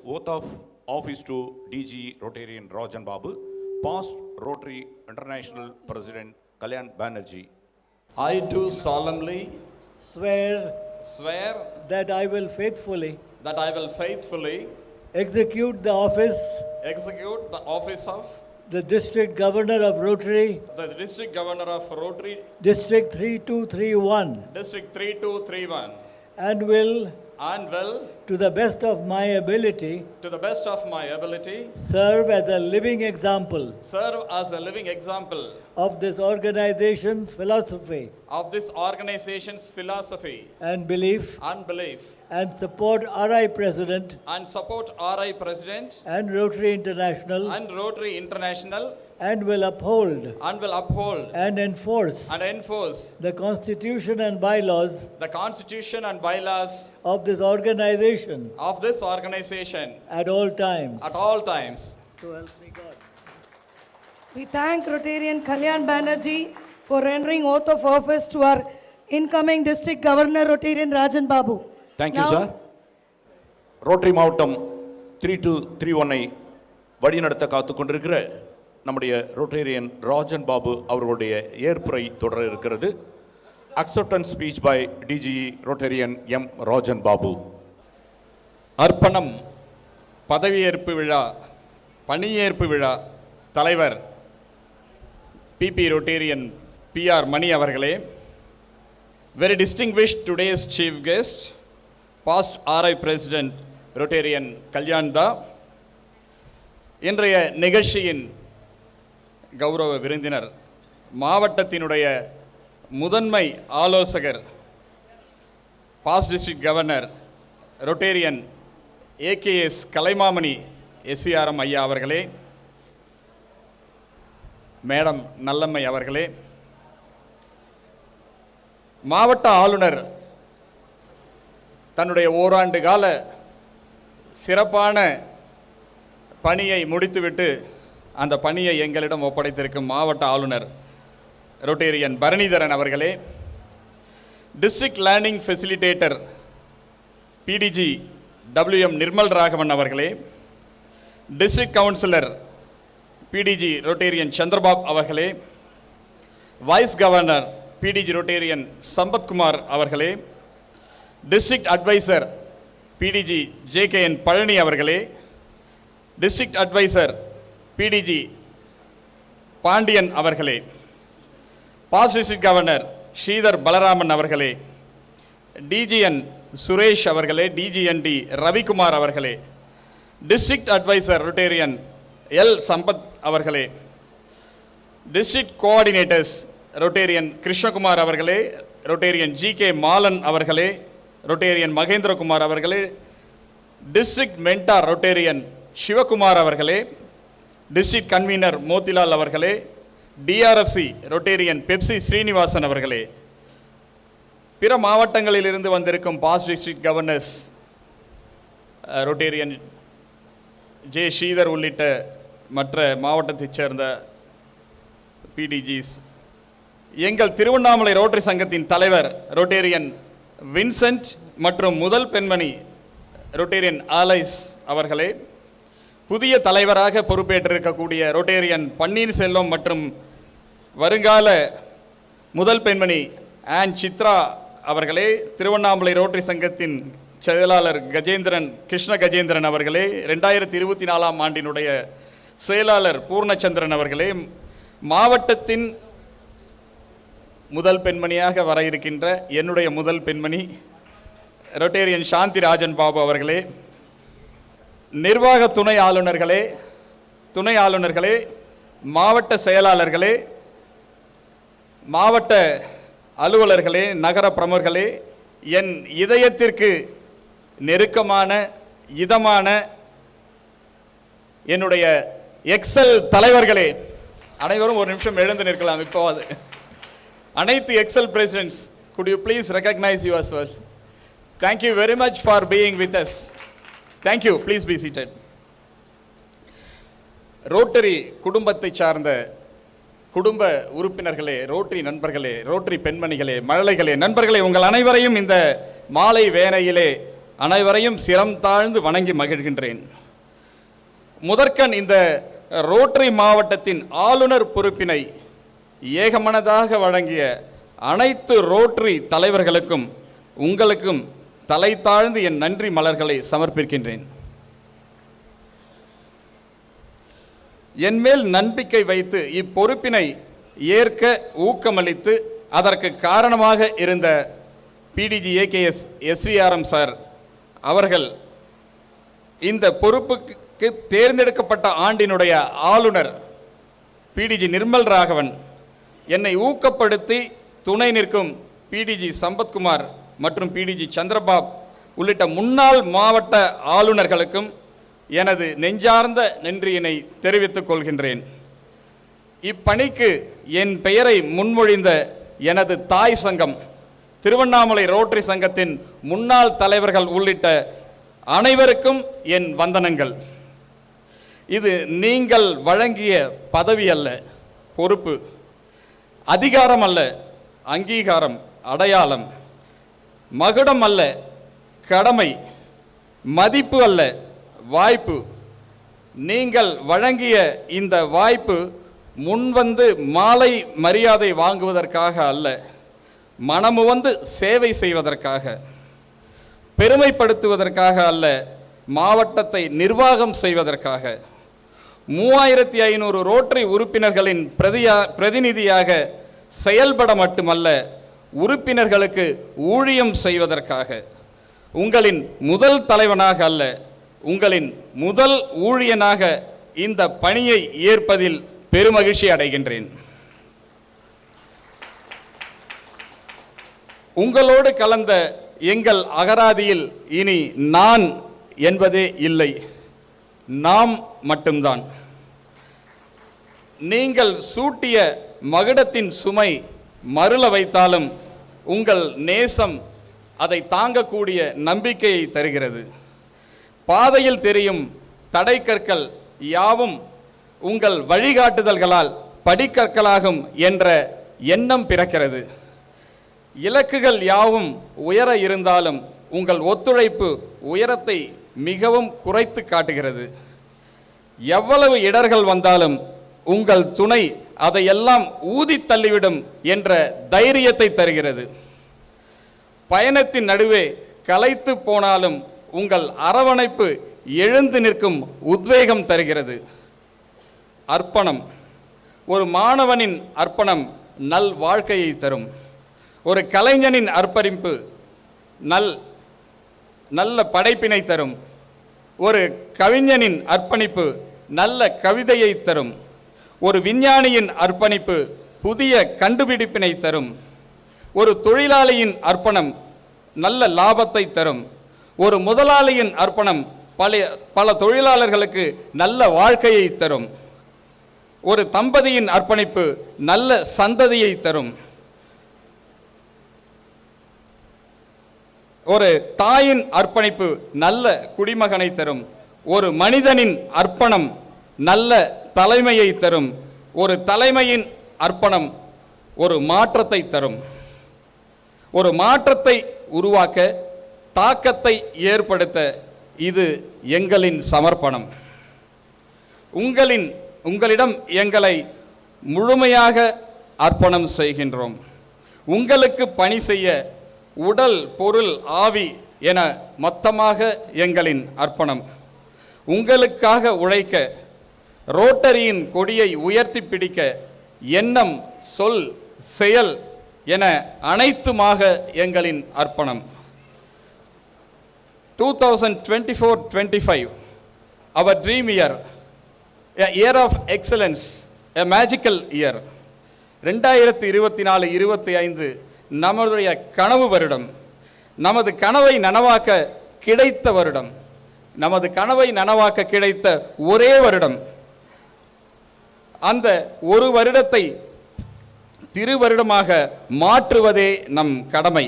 Oath of office to DG Rotarian Rajan Babu, past Rotary International President Kalyan Banerjee. I do solemnly swear swear that I will faithfully that I will faithfully execute the office execute the office of the District Governor of Rotary, the District Governor of Rotary District 3231, District 3231 and will, to to the best of my ability, the best of my ability, serve as a living example serve as a living example of this organization's philosophy of this organization's philosophy and belief, and belief, and support RI President and support RI President and Rotary International, and Rotary International, and will uphold and enforce the Constitution and bylaws the Constitution and bylaws of this organization at at all times. all times. So help me God. We thank Rotarian Kalyan Banerjee for rendering oath of office to our incoming District Governor Rotarian Rajan Babu. Thank you, Now- sir. Rotary மாவட்டம் 3231 வழிநடத்த காத்துக் கொண்டிருக்கிற நம்முடைய Rotarian Rajan Babu அவர்களுடைய ஏற்புரை தொடர இருக்கிறது. Acceptance speech by DG Rotarian M Rajan Babu. அர்ப்பணம் பதவியேற்பு விழா பணியேற்பு விழா தலைவர் பிபி ரொட்டேரியன் PR மணி அவர்களே, very distinguished today's chief guest, past RI President Rotarian Kalyan Da, இன்றைய நிகழ்ச்சியின் கௌரவ விருந்தினர் மாவட்டத்தினுடைய முதன்மை ஆலோசகர் past district governor Rotarian AKS Kalaimamani SVRM ஐயா அவர்களே, மேடம் நல்லம்மை அவர்களே, மாவட்ட ஆளுநர் தன்னுடைய ஓராண்டு கால சிறப்பான பணியை முடித்துவிட்டு அந்த பணியை எங்களிடம் ஒப்படைத்திருக்கும் மாவட்ட ஆளுநர் ரொட்டேரியன் பரணிதரன் அவர்களே, district learning facilitator PDG WM Nirmal Raghavan அவர்களே, district councillor PDG rotarian Chandrababu அவர்களே, vice governor PDG rotarian Sampathkumar அவர்களே, district adviser PDG JKN Palani அவர்களே, டிஸ்ட்ரிக்ட் அட்வைசர் PDG பாண்டியன் அவர்களே, past district governor Sridhar Balaraman அவர்களே, DGN சுரேஷ் அவர்களே, DGND ரவிக்குமார் அவர்களே, district adviser rotarian L Sampath அவர்களே, டிஸ்ட்ரிக்ட் கோஆர்டினேட்டர்ஸ் ரொட்டேரியன் கிருஷ்ணகுமார் அவர்களே, ரொட்டேரியன் GK மாலன் அவர்களே, ரொட்டேரியன் மகேந்திரகுமார் அவர்களே, டிஸ்ட்ரிக்ட் மென்டார் ரொட்டேரியன் சிவகுமார் அவர்களே, டிஸ்ட்ரிக்ட் கன்வீனர் மோத்திலால் அவர்களே, DRFC ரொட்டேரியன் பெப்சி ஸ்ரீனிவாசன் அவர்களே, பிற மாவட்டங்களில் இருந்து வந்திருக்கும் past district governors Rotarian J Sridhar உள்ளிட்ட மற்ற மாவட்டத்தைச் சேர்ந்த PDGs, எங்கள் திருவண்ணாமலை ரோட்டரி சங்கத்தின் தலைவர் ரொட்டேரியன் வின்சென்ட் மற்றும் முதல் பெண்மணி ரொட்டேரியன் ஆலைஸ் அவர்களே, புதிய தலைவராக பொறுப்பேற்றிருக்கக்கூடிய ரொட்டேரியன் பன்னீர்செல்வம் மற்றும் வருங்கால முதல் பெண்மணி ஆன் சித்ரா அவர்களே, திருவண்ணாமலை ரோட்டரி சங்கத்தின் செயலாளர் கஜேந்திரன் கிருஷ்ண கஜேந்திரன் அவர்களே, 2024 ஆண்டினுடைய செயலாளர் பூர்ணச்சந்திரன் அவர்களே, மாவட்டத்தின் முதல் பெண்மணியாக வர இருக்கின்ற என்னுடைய முதல் பெண்மணி ரொட்டேரியன் சாந்தி ராஜன் பாபு அவர்களே, நிர்வாக துணை ஆளுநர்களே, மாவட்ட செயலாளர்களே, மாவட்ட அலுவலர்களே, நகர பிரமுகர்களே, என் இதயத்திற்கு நெருக்கமான இதமான என்னுடைய எக்ஸல் தலைவர்களே, அனைவரும் ஒரு நிமிஷம் எழுந்து நிற்கலாம். இப்போது அனைத்து எக்ஸல் presidents, could you please recognize yours first? Thank you very much for being with us. Thank you. Please be seated. Rotary குடும்பத்தை சார்ந்த குடும்ப உறுப்பினர்களே, ரோட்டரி நண்பர்களே, ரோட்டரி பெண்மணிகளே, மழலைகளே, நண்பர்களே, உங்கள் அனைவரையும் இந்த மாலை வேளையிலே அனைவரையும் சிரம் தாழ்ந்து வணங்கி மகிழ்கின்றேன். முதற்கண் இந்த ரோட்டரி மாவட்டத்தின் ஆளுநர் பொறுப்பினை ஏகமனதாக வழங்கிய அனைத்து ரோட்டரி தலைவர்களுக்கும் உங்களுக்கும் தலை தாழ்ந்து என் நன்றி மலர்களை சமர்ப்பிக்கின்றேன். என்மேல் நம்பிக்கை வைத்து இப்பொறுப்பினை ஏற்க ஊக்கமளித்து அதற்கு காரணமாக இருந்த பிடிஜி ஏகேஎஸ் எஸ்விஆர்எம் சார் அவர்கள் இந்த பொறுப்புக்கு தேர்ந்தெடுக்கப்பட்ட ஆண்டினுடைய ஆளுநர் பிடிஜி நிர்மல் ராகவன் என்னை ஊக்கப்படுத்தி துணை நிற்கும் பிடிஜி சம்பத்குமார் மற்றும் பிடிஜி சந்திரபாப் உள்ளிட்ட முன்னாள் மாவட்ட ஆளுநர்களுக்கும் எனது நெஞ்சார்ந்த நன்றியினை தெரிவித்துக் கொள்கின்றேன். இப்பணிக்கு என் பெயரை முன்மொழிந்த எனது தாய் சங்கம் திருவண்ணாமலை ரோட்டரி சங்கத்தின் முன்னாள் தலைவர்கள் உள்ளிட்ட அனைவருக்கும் என் வந்தனங்கள். இது நீங்கள் வழங்கிய பதவி அல்ல, பொறுப்பு. அதிகாரம் அல்ல, அங்கீகாரம், அடையாளம். மகுடம் அல்ல, கடமை. மதிப்பு அல்ல, வாய்ப்பு. நீங்கள் வழங்கிய இந்த வாய்ப்பு முன்வந்து மாலை மரியாதை வாங்குவதற்காக அல்ல, மனமு வந்து சேவை செய்வதற்காக, பெருமைப்படுத்துவதற்காக அல்ல, மாவட்டத்தை நிர்வாகம் செய்வதற்காக. 3500 ரோட்டரி உறுப்பினர்களின் பிரதிநிதியாக செயல்பட மட்டுமல்ல, உறுப்பினர்களுக்கு ஊழியம் செய்வதற்காக. உங்களின் முதல் தலைவனாக அல்ல, உங்களின் முதல் ஊழியனாக இந்த பணியை ஏற்பதில் பெருமகிழ்ச்சி அடைகின்றேன். உங்களோடு கலந்த எங்கள் அகராதியில் இனி நான் என்பதே இல்லை, நாம் மட்டும்தான். நீங்கள் சூட்டிய மகுடத்தின் சுமை மருள வைத்தாலும் உங்கள் நேசம் அதை தாங்கக்கூடிய நம்பிக்கையை தருகிறது. பாதையில் தெரியும் தடைக்கற்கள் யாவும் உங்கள் வழிகாட்டுதல்களால் படிக்கற்களாகும் என்ற எண்ணம் பிறக்கிறது. இலக்குகள் யாவும் உயர இருந்தாலும் உங்கள் ஒத்துழைப்பு உயரத்தை மிகவும் குறைத்து காட்டுகிறது. எவ்வளவு இடர்கள் வந்தாலும் உங்கள் துணை அதையெல்லாம் ஊதி தள்ளிவிடும் என்ற தைரியத்தை தருகிறது. பயணத்தின் நடுவே களைத்து போனாலும் உங்கள் அரவணைப்பு எழுந்து நிற்கும் உத்வேகம் தருகிறது. அர்ப்பணம். ஒரு மாணவனின் அர்ப்பணம் நல் வாழ்க்கையை தரும். ஒரு கலைஞனின் அர்ப்பணிப்பு நல்ல படைப்பினை தரும். ஒரு கவிஞனின் அர்ப்பணிப்பு நல்ல கவிதையை தரும். ஒரு விஞ்ஞானியின் அர்ப்பணிப்பு புதிய கண்டுபிடிப்பினை தரும். ஒரு தொழிலாளியின் அர்ப்பணம் நல்ல லாபத்தை தரும். ஒரு முதலாளியின் அர்ப்பணம் பல தொழிலாளர்களுக்கு நல்ல வாழ்க்கையை தரும். ஒரு தம்பதியின் அர்ப்பணிப்பு நல்ல சந்ததியை தரும். ஒரு தாயின் அர்ப்பணிப்பு நல்ல குடிமகனை தரும். ஒரு மனிதனின் அர்ப்பணம் நல்ல தலைமையை தரும். ஒரு தலைமையின் அர்ப்பணம் ஒரு மாற்றத்தை தரும். ஒரு மாற்றத்தை உருவாக்க, தாக்கத்தை ஏற்படுத்த இது எங்களின் சமர்ப்பணம். உங்களிடம் எங்களை முழுமையாக அர்ப்பணம் செய்கின்றோம். உங்களுக்கு பணி செய்ய உடல், பொருள், ஆவி என மொத்தமாக எங்களின் அர்ப்பணம். உங்களுக்காக உழைக்க, ரோட்டரியின் கொடியை உயர்த்தி பிடிக்க, எண்ணம், சொல், செயல் என அனைத்துமாக எங்களின் அர்ப்பணம். 2024-25 our dream year, a year of excellence, a magical year. 2024-25 நம்முடைய கனவு வருடம், நமது கனவை நனவாக்க கிடைத்த வருடம், நமது கனவை நனவாக்க கிடைத்த ஒரே வருடம். அந்த ஒரு வருடத்தை திருவருடமாக மாற்றுவதே நம் கடமை.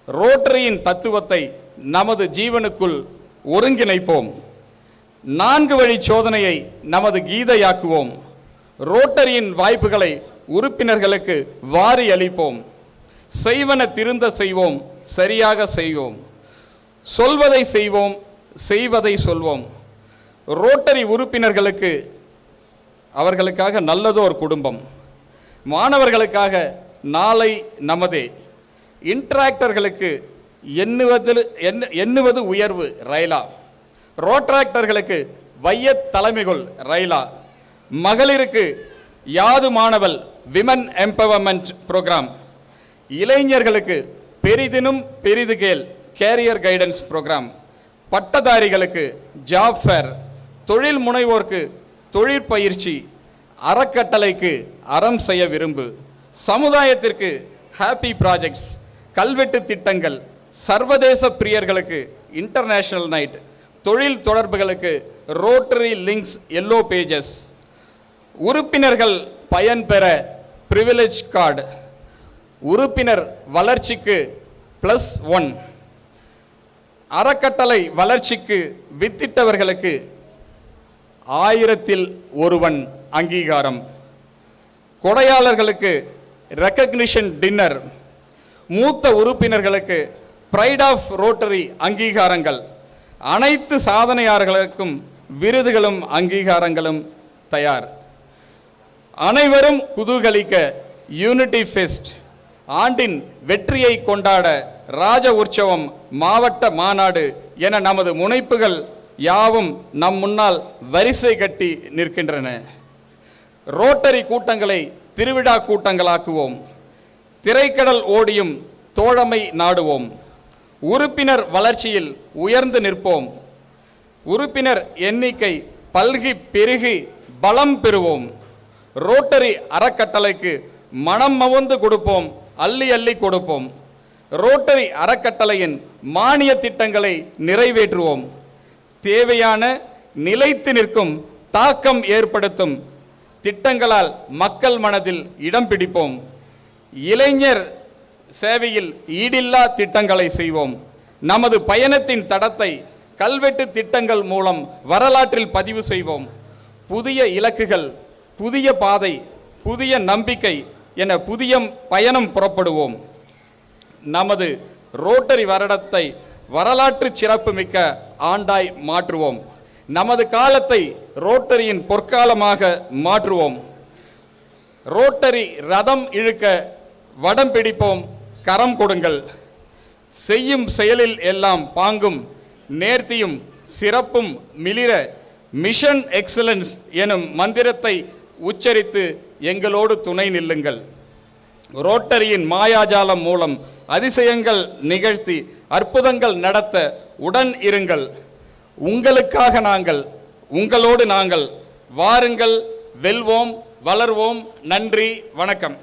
ரோட்டரியின் தத்துவத்தை நமது ஜீவனுக்குள் ஒருங்கிணைப்போம். 4 வழி சோதனையை நமது கீதையாக்குவோம். ரோட்டரியின் வாய்ப்புகளை உறுப்பினர்களுக்கு வாரி அளிப்போம். செய்வன திருந்த செய்வோம், சரியாக செய்வோம். சொல்வதை செய்வோம், செய்வதை சொல்வோம். ரோட்டரி உறுப்பினர்களுக்கு அவர்களுக்காக நல்லதோர் குடும்பம், மாணவர்களுக்காக நாளை நமதே, இன்ட்ராக்டர்களுக்கு எண்ணுவது உயர்வு ரயிலா, ரோட்ராக்டர்களுக்கு வையத் தலைமைகள் ரயிலா, மகளிருக்கு யாது மாணவல் விமன் எம்பவர்மெண்ட் புரோகிராம், இளைஞர்களுக்கு பெரிதினும் பெரிது கேள் கேரியர் கைடன்ஸ் புரோகிராம், பட்டதாரிகளுக்கு ஜாப் ஃபேர், தொழில் முனைவோருக்கு தொழிற்பயிற்சி, அறக்கட்டளைக்கு அறம் செய்ய விரும்பு, சமுதாயத்திற்கு ஹாப்பி ப்ராஜெக்ட்ஸ், கல்வெட்டு திட்டங்கள், சர்வதேச பிரியர்களுக்கு இன்டர்நேஷனல் நைட், தொழில் தொடர்புகளுக்கு ரோட்டரி லிங்க்ஸ் எல்லோ பேஜஸ், உறுப்பினர்கள் பயன்பெற பிரிவிலேஜ் கார்டு, உறுப்பினர் வளர்ச்சிக்கு +1, அறக்கட்டளை வளர்ச்சிக்கு வித்திட்டவர்களுக்கு 1000-ல் ஒருவன் அங்கீகாரம், கொடையாளர்களுக்கு ரெக்கக்னிஷன் டின்னர், மூத்த உறுப்பினர்களுக்கு பிரைட் ஆஃப் ரோட்டரி அங்கீகாரங்கள், அனைத்து சாதனையாளர்களுக்கும் விருதுகளும் அங்கீகாரங்களும் தயார். அனைவரும் குதூகலிக்க யூனிட்டி ஃபெஸ்ட், ஆண்டின் வெற்றியை கொண்டாட ராஜ உற்சவம், மாவட்ட மாநாடு என நமது முனைப்புகள் யாவும் நம் முன்னால் வரிசை கட்டி நிற்கின்றன. ரோட்டரி கூட்டங்களை திருவிழா கூட்டங்களாக்குவோம். திரைக்கடல் ஓடியும் தோழமை நாடுவோம். உறுப்பினர் வளர்ச்சியில் உயர்ந்து நிற்போம். உறுப்பினர் எண்ணிக்கை பல்கி பெருகி பலம் பெறுவோம். ரோட்டரி அறக்கட்டளைக்கு மனம் மவந்து கொடுப்போம், அள்ளி அள்ளி கொடுப்போம். ரோட்டரி அறக்கட்டளையின் மானிய திட்டங்களை நிறைவேற்றுவோம். தேவையான நிலைத்து நிற்கும் தாக்கம் ஏற்படுத்தும் திட்டங்களால் மக்கள் மனதில் இடம் பிடிப்போம். இளைஞர் சேவையில் ஈடில்லா திட்டங்களை செய்வோம். நமது பயணத்தின் தடத்தை கல்வெட்டு திட்டங்கள் மூலம் வரலாற்றில் பதிவு செய்வோம். புதிய இலக்குகள், புதிய பாதை, புதிய நம்பிக்கை என புதிய பயணம் புறப்படுவோம். நமது ரோட்டரி வருடத்தை வரலாற்று சிறப்புமிக்க ஆண்டாய் மாற்றுவோம். நமது காலத்தை ரோட்டரியின் பொற்காலமாக மாற்றுவோம். ரோட்டரி ரதம் இழுக்க வடம் பிடிப்போம், கரம் கொடுங்கள். செய்யும் செயலில் எல்லாம் பாங்கும் நேர்த்தியும் சிறப்பும் மிளிர மிஷன் எக்ஸலன்ஸ் எனும் மந்திரத்தை உச்சரித்து எங்களோடு துணை நில்லுங்கள். ரோட்டரியின் மாயாஜாலம் மூலம் அதிசயங்கள் நிகழ்த்தி அற்புதங்கள் நடத்த உடன் இருங்கள். உங்களுக்காக நாங்கள், உங்களோடு நாங்கள். வாருங்கள், வெல்வோம், வளர்வோம். நன்றி, வணக்கம்.